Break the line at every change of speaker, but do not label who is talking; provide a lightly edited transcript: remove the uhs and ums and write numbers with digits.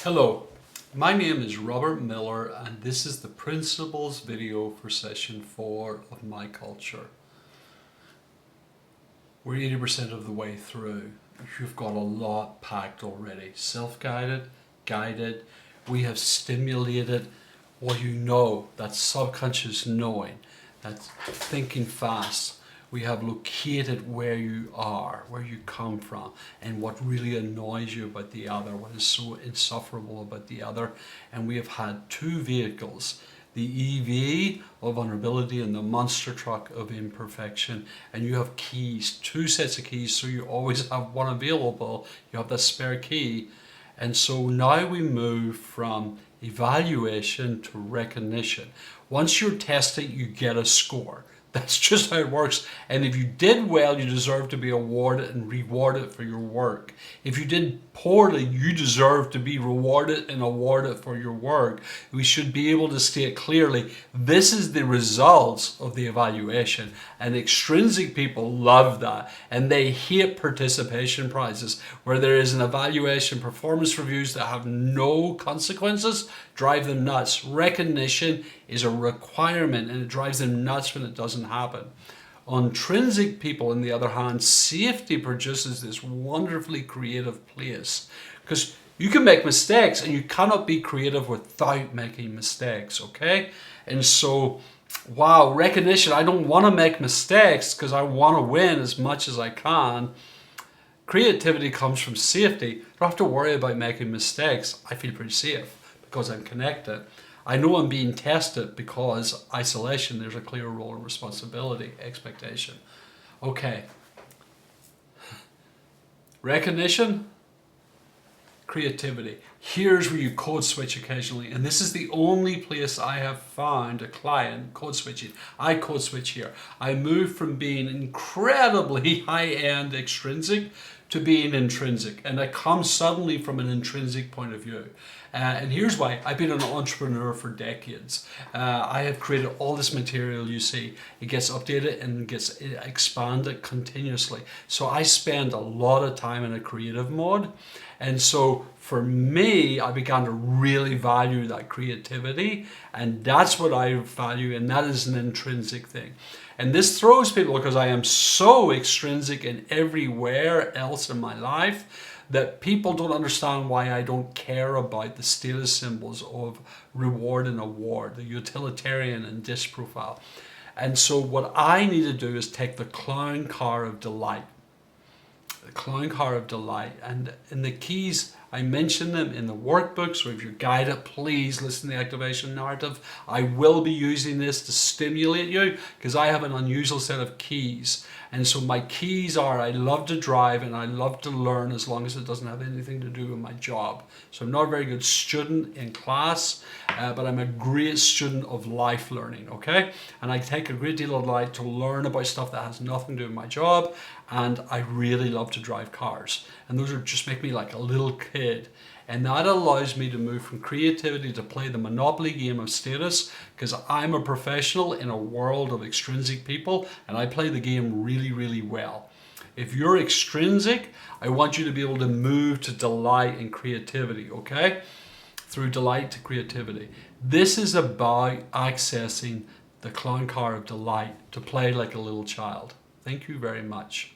Hello, my name is Robert Miller and this is the principles video for session 4 of My Culture. We're 80% of the way through. You've got a lot packed already. Self-guided, guided. We have stimulated what you know, that subconscious knowing, that thinking fast. We have located where you are, where you come from, and what really annoys you about the other, what is so insufferable about the other. And we have had two vehicles, the EV of vulnerability and the monster truck of imperfection. And you have keys, two sets of keys, so you always have one available. You have that spare key. And so now we move from evaluation to recognition. Once you're tested, you get a score. That's just how it works. And if you did well, you deserve to be awarded and rewarded for your work. If you did poorly, you deserve to be rewarded and awarded for your work. We should be able to state clearly, this is the results of the evaluation. And extrinsic people love that. And they hate participation prizes, where there is an evaluation, performance reviews that have no consequences, drive them nuts. Recognition is a requirement and it drives them nuts when it doesn't happen. Intrinsic people, on the other hand, safety produces this wonderfully creative place, because you can make mistakes and you cannot be creative without making mistakes, okay? And so, wow, recognition, I don't want to make mistakes because I want to win as much as I can. Creativity comes from safety. I don't have to worry about making mistakes. I feel pretty safe because I'm connected. I know I'm being tested because isolation, there's a clear role of responsibility, expectation. Okay. Recognition, creativity. Here's where you code switch occasionally. And this is the only place I have found a client code switching. I code switch here. I move from being incredibly high-end extrinsic to being intrinsic. And I come suddenly from an intrinsic point of view. And here's why. I've been an entrepreneur for decades. I have created all this material you see. It gets updated and gets expanded continuously. So I spend a lot of time in a creative mode. And so for me, I began to really value that creativity. And that's what I value. And that is an intrinsic thing. And this throws people because I am so extrinsic in everywhere else in my life that people don't understand why I don't care about the status symbols of reward and award, the utilitarian and disk profile. And so what I need to do is take the clown car of delight. The clown car of delight. And in the keys, I mention them in the workbook, so if you're guided, please listen to the activation narrative. I will be using this to stimulate you because I have an unusual set of keys. And so my keys are, I love to drive and I love to learn as long as it doesn't have anything to do with my job. So I'm not a very good student in class, but I'm a great student of life learning, okay? And I take a great deal of delight to learn about stuff that has nothing to do with my job. And I really love to drive cars. And those are just make me like a little kid. And that allows me to move from creativity to play the monopoly game of status, because I'm a professional in a world of extrinsic people and I play the game really, really well. If you're extrinsic, I want you to be able to move to delight and creativity, okay? Through delight to creativity. This is about accessing the clown car of delight to play like a little child. Thank you very much.